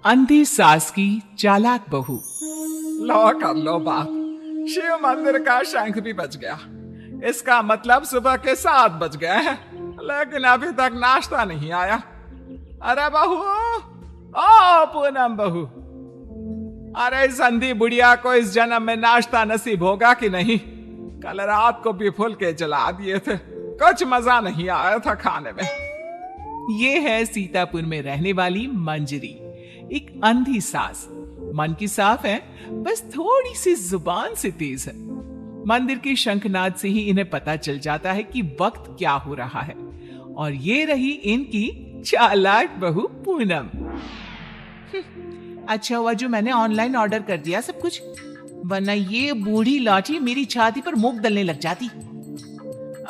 अंधी सास की चालाक बहू। लो कर लो बात, शिव मंदिर का शंख भी बज गया। इसका मतलब सुबह के 7 बज गए हैं, लेकिन अभी तक नाश्ता नहीं आया। अरे बहू, ओ पूनम बहू, अरे इस अंधी बुढ़िया को इस जन्म में नाश्ता नसीब होगा कि नहीं? कल रात को भी फुल के जला दिए थे, कुछ मजा नहीं आया था खाने में। ये है सीतापुर में रहने वाली मंजरी, एक अंधी सास। मन की साफ है, बस थोड़ी सी जुबान से तेज है। मंदिर के शंखनाद से ही इन्हें पता चल जाता है कि वक्त क्या हो रहा है। और ये रही इनकी चालाक बहू पूनम। अच्छा हुआ जो मैंने ऑनलाइन ऑर्डर कर दिया सब कुछ, वरना ये बूढ़ी लाठी मेरी छाती पर मूंग दलने लग जाती।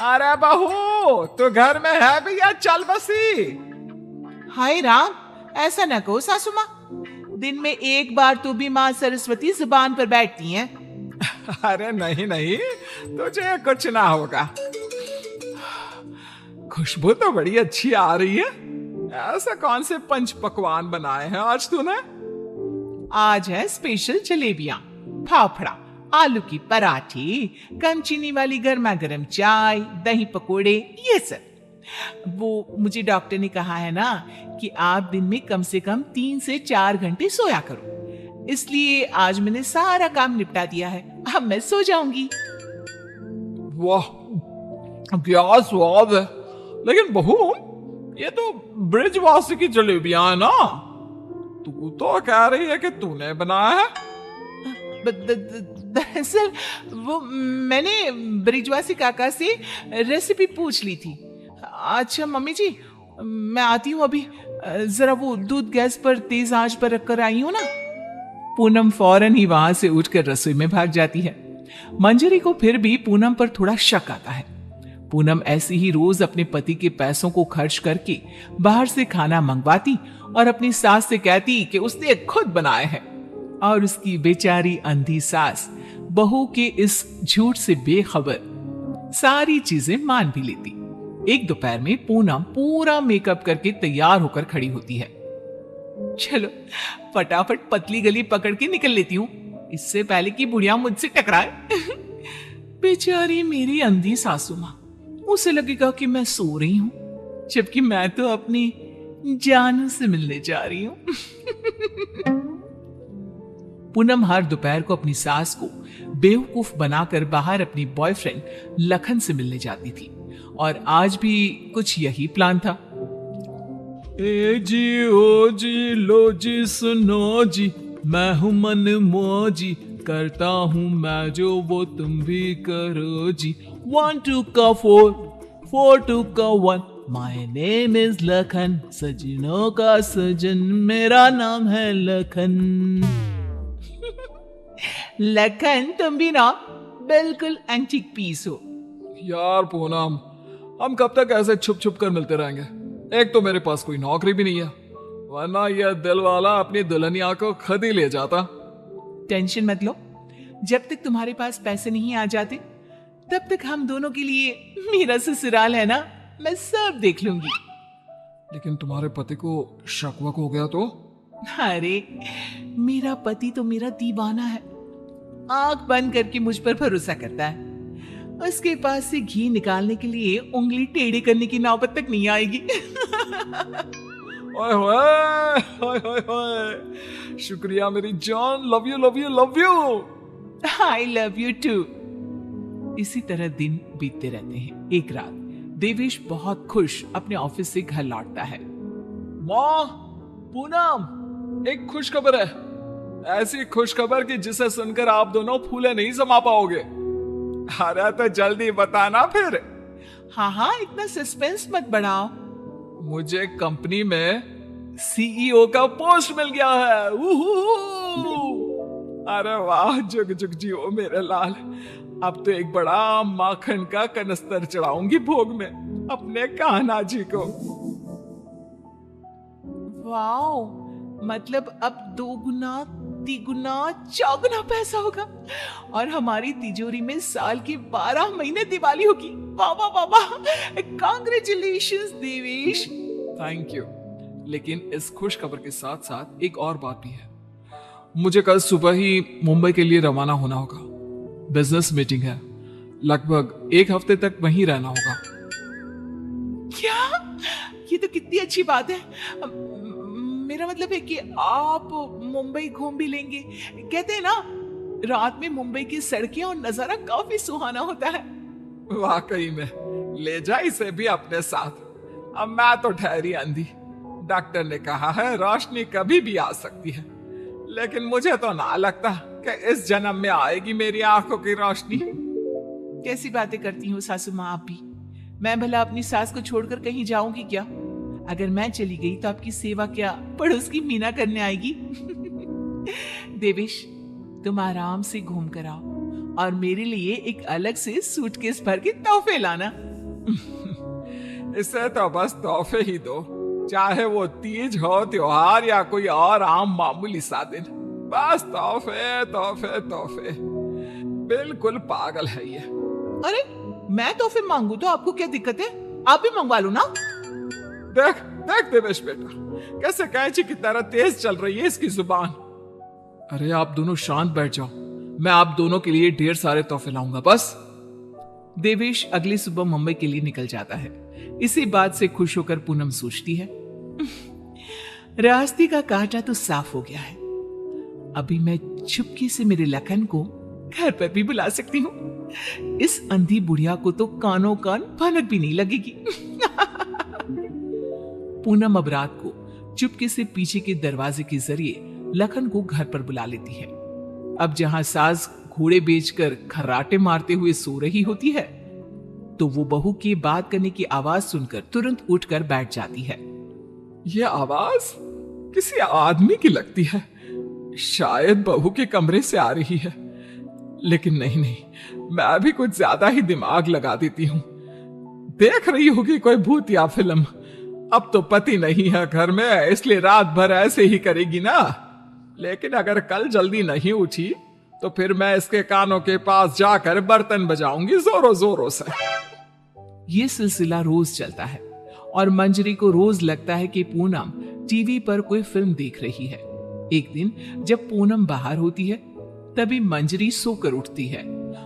अरे बहू, तू घर में है भैया, चल बसी। हाय राम, ऐसा न कहो सासू माँ, दिन में एक बार तो भी माँ सरस्वती जुबान पर बैठती हैं। अरे नहीं नहीं, तुझे कुछ ना होगा। खुशबू तो बड़ी अच्छी आ रही है। ऐसा कौन से पंच पकवान बनाए हैं आज तूने? आज है स्पेशल जलेबियां, फाफड़ा, आलू की पराठे, कम चीनी वाली गर्मा गर्म चाय, दही पकोड़े, ये सब। वो मुझे डॉक्टर ने कहा है ना कि आप दिन में कम से कम 3 से 4 घंटे सोया करो, इसलिए आज मैंने सारा काम निपटा दिया है। अब मैं सो जाऊंगी। वाह, क्या स्वाद है। लेकिन बहू, ये तो ब्रिजवासी की जलेबियां है ना? तू तो कह रही है कि तूने बनाया है। दरअसल वो मैंने ब्रिजवासी काका से रेसिपी पूछ ली थी। अच्छा मम्मी जी, मैं आती हूँ अभी, जरा वो दूध गैस पर तेज आंच पर रखकर आई हूँ ना। पूनम फौरन ही वहां से उठकर रसोई में भाग जाती है। मंजरी को फिर भी पूनम पर थोड़ा शक आता है। पूनम ऐसे ही रोज अपने पति के पैसों को खर्च करके बाहर से खाना मंगवाती और अपनी सास से कहती कि उसने खुद बनाए हैं। और उसकी बेचारी अंधी सास बहू के इस झूठ से बेखबर सारी चीजें मान भी लेती। एक दोपहर में पूनम पूरा मेकअप करके तैयार होकर खड़ी होती है। चलो फटाफट पतली गली पकड़ के निकल लेती हूँ, इससे पहले कि बुढ़िया मुझसे टकराए। बेचारी मेरी अंधी सासू माँ, उसे लगेगा कि मैं सो रही हूँ, जबकि मैं तो अपनी जानू से मिलने जा रही हूँ। पूनम हर दोपहर को अपनी सास को बेवकूफ बनाकर बाहर अपनी बॉयफ्रेंड लखन से मिलने जाती थी, और आज भी कुछ यही प्लान था। ए जी ओ जी लो जी सुनो जी, मैं हूँ मन मौजी, करता हूँ मैं जो वो तुम भी करो जी। 1 2 का 4, 4 2 का 1, माय नेम इज लखन, सजनों का सजन मेरा नाम है लखन। लखन, तुम भी ना बिल्कुल एंटीक पीस हो। यार पूनम, हम कब तक ऐसे छुप छुप कर मिलते रहेंगे? एक तो मेरे पास कोई नौकरी भी नहीं है, वरना यह दिल वाला अपनी दुल्हनिया को खुद ही ले जाता। टेंशन मत लो, जब तक तुम्हारे पास पैसे नहीं आ जाते तब तक हम दोनों के लिए मेरा ससुराल है ना, मैं सब देख लूंगी। लेकिन तुम्हारे पति को शक वक हो गया तो? अरे मेरा पति तो मेरा दीवाना है, आंख बंद करके मुझ पर भरोसा करता है। उसके पास से घी निकालने के लिए उंगली टेढ़ी करने की नौबत तक नहीं आएगी। ओए होए, होए होए, शुक्रिया मेरी जान, love you love you love you. I love you too. इसी तरह दिन बीतते रहते हैं। एक रात देवेश बहुत खुश अपने ऑफिस से घर लौटता है। माँ, पूनम, एक खुश खबर है। ऐसी खुश खबर कि जिसे सुनकर आप दोनों फूले नहीं समा पाओगे। अरे तो जल्दी बताना फिर। हाँ हाँ, इतना सस्पेंस मत बढ़ाओ। मुझे कंपनी में सीईओ का पोस्ट मिल गया है। अरे वाह, जुग जुग जियो मेरे लाल। अब तो एक बड़ा माखन का कनस्तर चढ़ाऊंगी भोग में अपने कान्हा जी को। वाओ, मतलब अब 2 गुना 3 गुना 4 गुना पैसा होगा और हमारी तिजोरी में साल के 12 महीने दिवाली होगी। वाह वाह वाह वाह, कांग्रेचुलेशंस देवेश। Thank you. लेकिन इस खुश खबर के साथ साथ एक और बात भी है। मुझे कल सुबह ही मुंबई के लिए रवाना होना होगा। बिजनेस मीटिंग है, लगभग 1 हफ्ते तक वहीं रहना होगा। क्या? ये तो कितनी अच्छी बात है। मेरा मतलब है कि आप मुंबई घूम भी लेंगे। कहते हैं ना, रात में मुंबई की सड़कें और नजारा काफी सुहाना होता है। वाकई में, ले जा इसे भी अपने साथ। अब मैं तो ठहरी अंधी। डॉक्टर ने कहा है रोशनी कभी भी आ सकती है, लेकिन मुझे तो ना लगता कि इस जन्म में आएगी मेरी आंखों की रोशनी। कैसी बातें करती हो सासू माँ आप भी। मैं भला अपनी सास को छोड़कर कहीं जाऊंगी क्या? अगर मैं चली गई तो आपकी सेवा क्या पड़ोस की मीना करने आएगी? देवेश, तुम आराम से घूम कर आओ और मेरे लिए एक अलग से सूटकेस भर के तोहफे लाना। इसे तो बस तोहफे ही दो, चाहे वो तीज हो, त्योहार या कोई और आम मामूली सा दिन। बस तोहफे तोहफे तोहफे। बिल्कुल पागल है ये। अरे मैं तोहफे मांगू तो आपको क्या दिक्कत है? आप भी मंगवा लो ना। देख देख देवेश बेटा, कैसे कैंची की तरह तेज चल रही है इसकी जुबान। अरे आप दोनों शांत बैठ जाओ, मैं आप दोनों के लिए ढेर सारे तोहफे लाऊंगा बस। देवेश अगली सुबह मुंबई के लिए निकल जाता है। इसी बात से खुश होकर पूनम सोचती है, रास्ते का कांटा तो साफ हो गया है। अभी मैं चुपके से मेरे लखन को घर पर भी बुला सकती हूँ। इस अंधी बुढ़िया को तो कानों कान भनक भी नहीं लगेगी। पूनम अब रात को चुपके से पीछे के दरवाजे के जरिए लखन को घर पर बुला लेती है। अब जहां सास घोड़े बेचकर खर्राटे मारते हुए सो रही होती है, तो वो बहू के बात करने की आवाज सुनकर तुरंत उठकर बैठ जाती है। ये आवाज किसी आदमी की लगती है, शायद बहू के कमरे से आ रही है। लेकिन नहीं नहीं, मैं भी कुछ ज्यादा ही दिमाग लगा देती हूँ। देख रही होगी कोई भूत या फिल्म। अब तो पति नहीं है घर में, इसलिए रात भर ऐसे ही करेगी ना। लेकिन अगर कल जल्दी नहीं उठी तो फिर मैं इसके कानों के पास जाकर बर्तन बजाऊंगी जोरों जोरों से। ये सिलसिला रोज चलता है और मंजरी को रोज लगता है कि पूनम टीवी पर कोई फिल्म देख रही है। एक दिन जब पूनम बाहर होती है, तभी मंजरी सोकर उठती है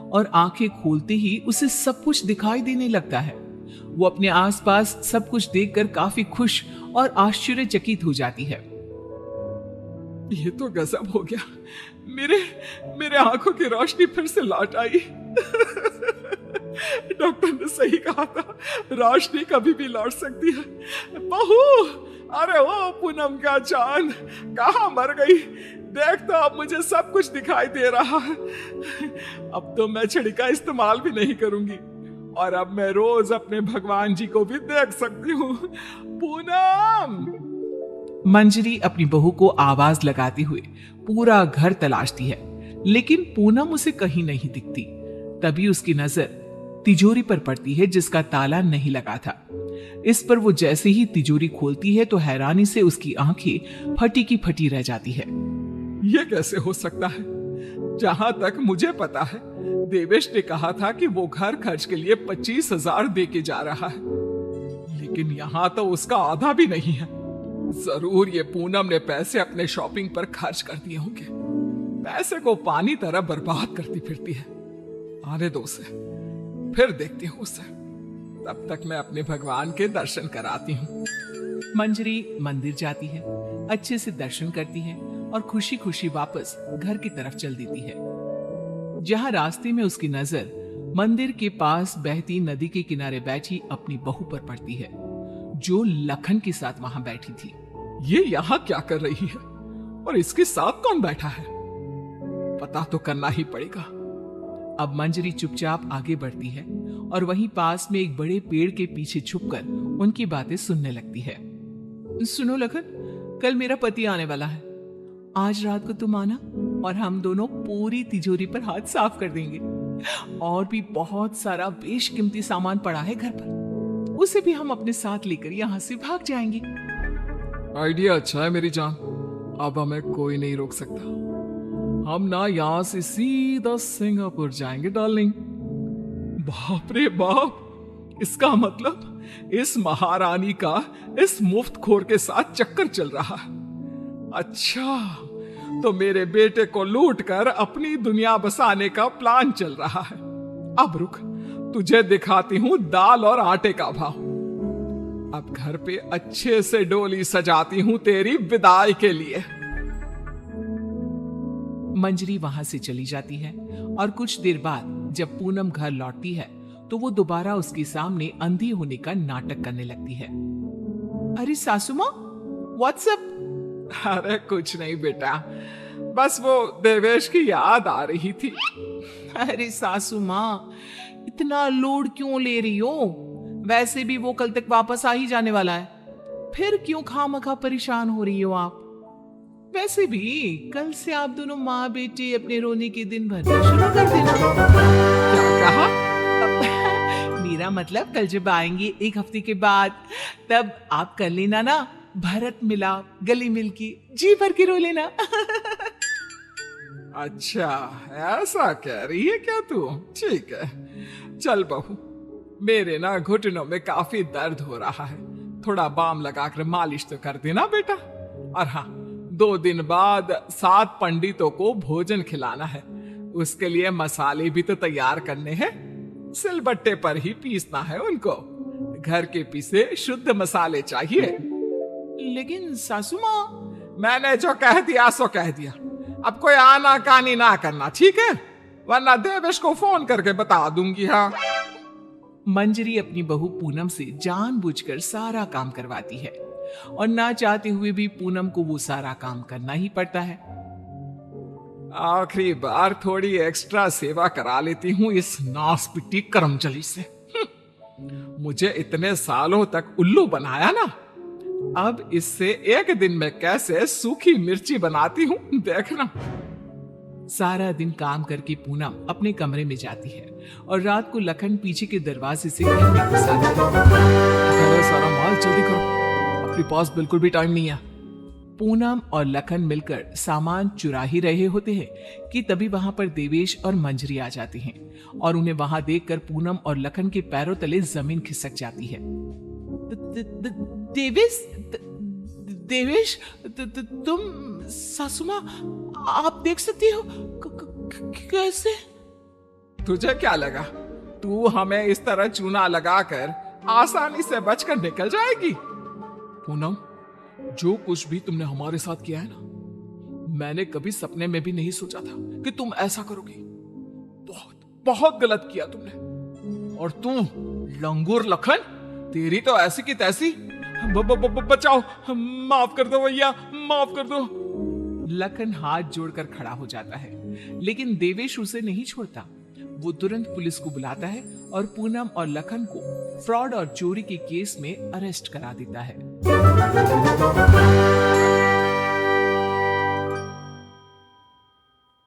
और आंखें खोलते ही उसे सब कुछ दिखाई देने लगता है। वो अपने आसपास सब कुछ देखकर काफी खुश और आश्चर्यचकित हो जाती है। ये तो गजब हो गया, मेरे आंखों की रोशनी फिर से लौट आई। डॉक्टर ने सही कहा था, रोशनी कभी भी लौट सकती है। बहू, अरे ओ पूनम का चांद, कहाँ मर गई? देख तो अब मुझे सब कुछ दिखाई दे रहा है। अब तो मैं छड़ी का इस्तेमाल भी नहीं करूंगी और अब मैं रोज अपने भगवान जी को भी देख सकती हूँ। पूनम! मंजरी अपनी बहू को आवाज लगाते हुए पूरा घर तलाशती है, लेकिन पूनम उसे कहीं नहीं दिखती। तभी उसकी नजर तिजोरी पर पड़ती है जिसका ताला नहीं लगा था। इस पर वो जैसे ही तिजोरी खोलती है तो हैरानी से उसकी आंखें फटी की फटी रह जाती है। ये कैसे हो सकता है? जहां तक मुझे पता है, देवेश ने कहा था कि वो घर खर्च के लिए 25,000 दे के जा रहा है, लेकिन यहाँ तो उसका आधा भी नहीं है। जरूर ये पूनम ने पैसे अपने शॉपिंग पर खर्च कर दिए होंगे। पैसे को पानी तरह बर्बाद करती फिरती है। आने दो उसे, फिर देखती हूँ उसे। तब तक मैं अपने भगवान के दर्शन कराती हूँ। मंजरी मंदिर जाती है, अच्छे से दर्शन करती है और खुशी खुशी वापस घर की तरफ चल देती है। जहाँ रास्ते में उसकी नजर मंदिर के पास बहती नदी के किनारे बैठी अपनी बहू पर पड़ती है, जो लखन के साथ वहां बैठी थी। ये यहाँ क्या कर रही है और इसके साथ कौन बैठा है? पता तो करना ही पड़ेगा। अब मंजरी चुपचाप आगे बढ़ती है और वहीं पास में एक बड़े पेड़ के पीछे छुपकर उनकी बातें सुनने लगती है। सुनो लखन, कल मेरा पति आने वाला है। आज रात को तुम आना और हम दोनों पूरी तिजोरी पर हाथ साफ कर देंगे। और भी बहुत सारा बेशकीमती सामान पड़ा है घर पर, उसे भी हम अपने साथ लेकर यहाँ से भाग जाएंगे। आइडिया अच्छा है मेरी जान। अब हमें कोई नहीं रोक सकता। हम ना यहाँ से सीधा सिंगापुर जाएंगे डार्लिंग। बाप रे बाप, इसका मतलब इस महारानी का इस मुफ्तखोर के साथ चक्कर चल रहा है। अच्छा, तो मेरे बेटे को लूट कर अपनी दुनिया बसाने का प्लान चल रहा है। अब रुक, तुझे दिखाती हूं दाल और आटे का भाव। अब घर पे अच्छे से डोली सजाती हूं तेरी विदाई के लिए। मंजरी वहां से चली जाती है और कुछ देर बाद जब पूनम घर लौटती है तो वो दोबारा उसके सामने अंधी होने का नाटक करने लगती है। अरे सासू माँ, व्हाट्सएप? अरे कुछ नहीं बेटा, बस वो देवेश की याद आ रही थी। अरे सासू माँ, इतना लोड क्यों ले रही हो? वैसे भी वो कल तक वापस आ ही जाने वाला है, फिर क्यों खामखा परेशान हो रही हो आप? वैसे भी कल से आप दोनों माँ बेटे अपने रोने के दिन भरना शुरू कर देना। क्या कहा? मेरा मतलब कल जब आएंगे एक हफ्ते के बाद, तब आप कर लेना ना भरत मिलाप, गले मिलके जी भर के रो लेना। अच्छा, ऐसा कह रही है क्या तू? ठीक है, चल बहू, मेरे ना घुटनों में काफी दर्द हो रहा है, थोड़ा बाम लगाकर मालिश तो कर देना बेटा। और हाँ, 2 दिन बाद 7 पंडितों को भोजन खिलाना है, उसके लिए मसाले भी तो तैयार करने हैं। सिलबट्टे पर ही पीसना है उनको, घर के पीसे शुद्ध मसाले चाहिए। लेकिन सासू माँ, मैंने जो कह दिया सो कह दिया, अब कोई आना कानी ना करना, ठीक है? वरना देवेश को फोन करके बता दूंगी। हाँ। मंजरी अपनी बहू पूनम से जानबूझकर सारा काम करवाती है और ना चाहते हुए भी पूनम को वो सारा काम करना ही पड़ता है। आखिरी बार थोड़ी एक्स्ट्रा सेवा करा लेती हूँ इस नासपिटी कर्मचली से। मुझे इतने सालों तक उल्लू बनाया ना, अब इससे एक दिन में कैसे सूखी मिर्ची बनाती हूँ देखना। सारा दिन काम करके पूनम अपने कमरे में जाती है और रात को लखन पीछे के दरवाजे से घर में घुस आता है। सारा माल जल्दी करो, अपने पास बिल्कुल भी टाइम नहीं है। पूनम और लखन मिलकर सामान चुरा ही रहे होते हैं कि तभी वहां पर देवेश और मंजरी आ जाती हैं और उन्हें वहां देखकर पूनम और लखन के पैरों तले जमीन खिसक जाती है। देवेश, तुम? सासू माँ, आप देख सकती हो? कैसे? तुझे क्या लगा तू हमें इस तरह चूना लगाकर आसानी से बचकर निकल जाएगी? पूनम, जो कुछ भी तुमने हमारे साथ किया है ना, मैंने कभी सपने में भी नहीं सोचा था कि तुम ऐसा करोगी। बहुत बहुत गलत किया तुमने। और तू लंगूर लखन, तेरी तो ऐसी की तैसी। बचाओ, माफ कर दो भैया, माफ कर दो। लखन हाथ जोड़कर खड़ा हो जाता है, लेकिन देवेश उसे नहीं छोड़ता। वो तुरंत पुलिस को बुलाता है और पूनम और लखन को फ्रॉड और चोरी के केस में अरेस्ट करा देता है।